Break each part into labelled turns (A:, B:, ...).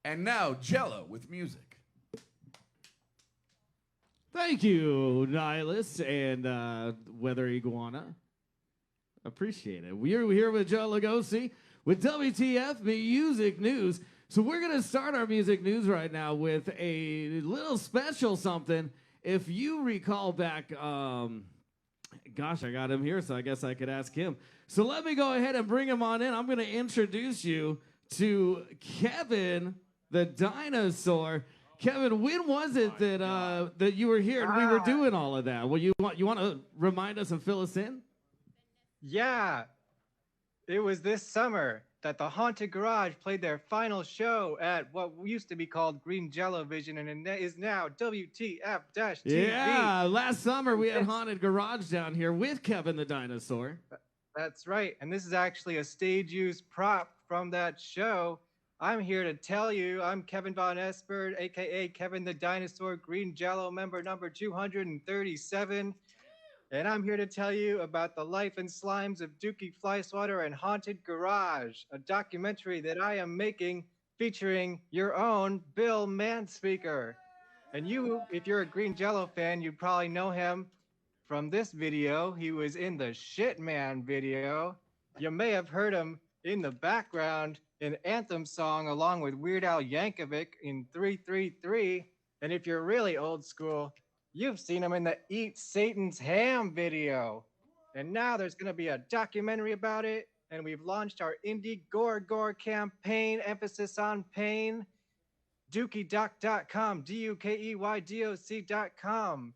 A: And now, Jello with music.
B: Thank you, Nihilus and Weather Iguana. Appreciate it. We're here with Joe Lugosi with WTF Music News. So we're going to start our music news right now with a little special something. If you recall back, gosh, I got him here, so I guess I could ask him. So let me go ahead and bring him on in. I'm going to introduce you to Kevin the Dinosaur. Kevin, when was it that you were here and we were doing all of that? Well, you want to remind us and fill us in?
C: Yeah, it was this summer that the Haunted Garage played their final show at what used to be called Green Jello Vision and it is now WTF-TV.
B: Yeah, last summer we had Haunted Garage down here with Kevin the Dinosaur.
C: That's right, and this is actually a stage-used prop from that show. I'm here to tell you, I'm Kevin Vonesper, a.k.a. Kevin the Dinosaur, Green Jello member number 237. And I'm here to tell you about the life and slimes of Dukey, Flyswatter, and Haunted Garage, a documentary that I am making featuring your own Bill Manspeaker. And you, if you're a Green Jello fan, you probably know him from this video. He was in the Shit Man video. You may have heard him in the background in Anthem song along with Weird Al Yankovic in 333. And if you're really old school, you've seen him in the Eat Satan's Ham video. And now there's going to be a documentary about it. And we've launched our Indie Gore campaign, emphasis on pain. Dukeydoc.com, DUKEYDOC.com.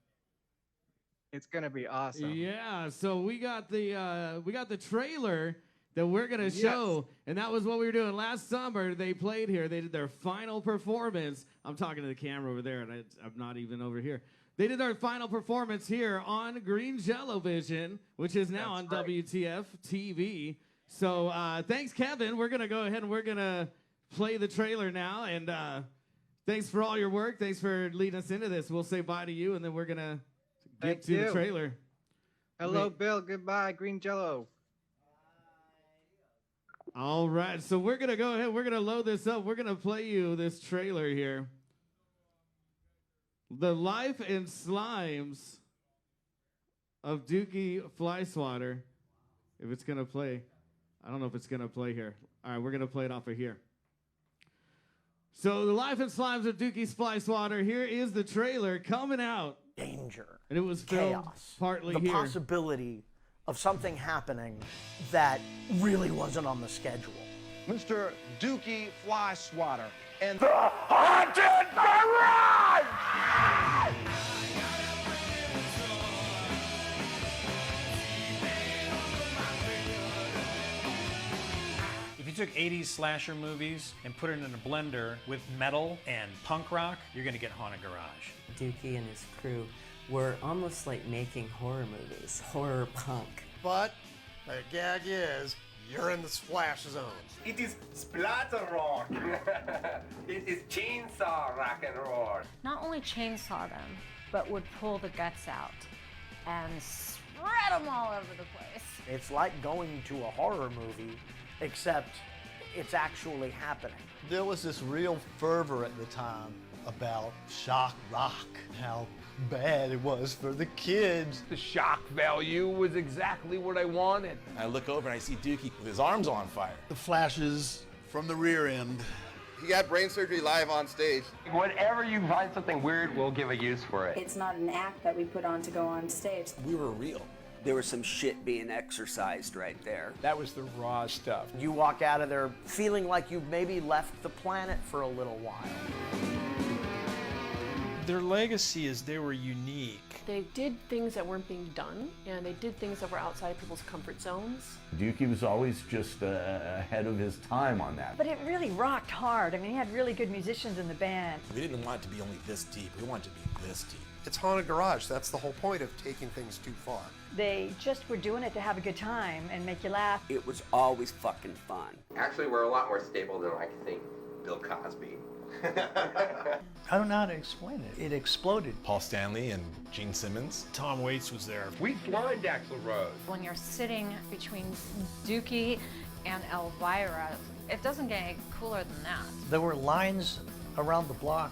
C: It's going to be awesome.
B: Yeah, so we got the trailer that we're going to show. And that was what we were doing last summer. They played here. They did their final performance. I'm talking to the camera over there, and I'm not even over here. They did their final performance here on Green Jello Vision, which is now on WTF TV. So thanks, Kevin. We're going to go ahead and we're going to play the trailer now. And thanks for all your work. Thanks for leading us into this. We'll say bye to you, and then we're going to get to the trailer.
C: Hello, Bill. Goodbye, Green Jello.
B: All right. So we're going to go ahead. We're going to load this up. We're going to play you this trailer here. The life and slimes of Dukey Flyswatter. If it's going to play. I don't know if it's going to play here. All right, we're going to play it off of here. So the life and slimes of Dukey Flyswatter. Here is the trailer coming out.
D: Danger.
B: And it was filmed
D: chaos,
B: partly
D: the
B: here.
D: The possibility of something happening that really wasn't on the schedule.
E: Mr. Dukey Flyswatter and
D: the Haunted Garage!
F: If you took 80s slasher movies and put it in a blender with metal and punk rock, you're gonna get Haunted Garage.
G: Dukey and his crew were almost like making horror movies, horror punk.
H: But the gag is, you're in the splash zone.
I: It is splatter rock. It is chainsaw rock and roll.
J: Not only chainsaw them, but would pull the guts out and spread them all over the place.
D: It's like going to a horror movie, except it's actually happening.
K: There was this real fervor at the time about shock rock, how bad it was for the kids.
E: The shock value was exactly what I wanted.
L: I look over and I see Dukey with his arms on fire.
K: The flashes from the rear end.
M: He got brain surgery live on stage.
I: Whenever you find something weird, we'll give a use for it.
N: It's not an act that we put on to go on stage.
L: We were real.
O: There was some shit being exercised right there.
E: That was the raw stuff.
D: You walk out of there feeling like you've maybe left the planet for a little while.
P: Their legacy is they were unique.
Q: They did things that weren't being done, and they did things that were outside people's comfort zones.
R: Dukey was always just ahead of his time on that.
S: But it really rocked hard. I mean, he had really good musicians in the band.
L: We didn't want it to be only this deep. We wanted it to be this deep.
H: It's Haunted Garage. That's the whole point of taking things too far.
S: They just were doing it to have a good time and make you laugh.
O: It was always fucking fun.
I: Actually, we're a lot more stable than, like, think Bill Cosby.
K: I don't know how to explain it. It exploded.
L: Paul Stanley and Gene Simmons.
P: Tom Waits was there.
I: We blind Axl Rose.
J: When you're sitting between Dukey and Elvira, It doesn't get any cooler than that.
T: There were lines around the block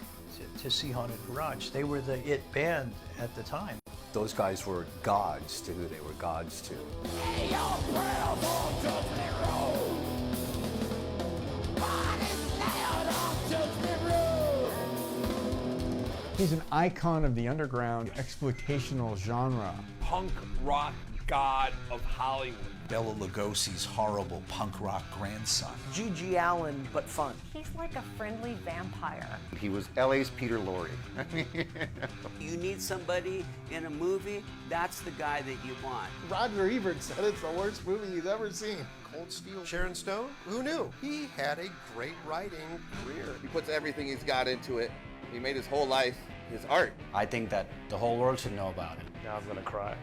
T: to see Haunted Garage. They were the it band at the time.
U: Those guys were gods to who they were gods to.
V: He's an icon of the underground exploitational genre.
E: Punk rock god of Hollywood.
W: Bela Lugosi's horrible punk rock grandson.
D: G.G. Allen, but fun.
J: He's like a friendly vampire.
X: He was LA's Peter Lorre.
O: You need somebody in a movie, that's the guy that you want.
H: Roger Ebert said it's the worst movie he's ever seen. Cold Steel. Sharon Stone? Who knew? He had a great writing career.
M: He puts everything he's got into it. He made his whole life his art.
U: I think that the whole world should know about it.
P: Now I'm gonna cry.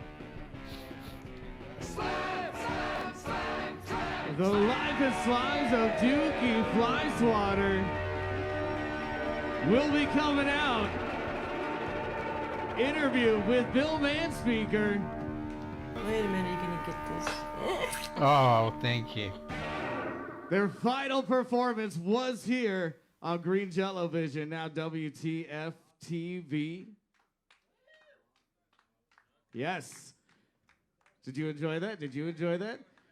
B: The Life and Slimes of Dukey Flyswatter will be coming out. Interview with Bill Manspeaker.
G: Wait a minute, you're gonna get this.
Y: Oh, thank you.
B: Their final performance was here on Green Jello Vision, now WTF TV. Yes. Did you enjoy that? Did you enjoy that?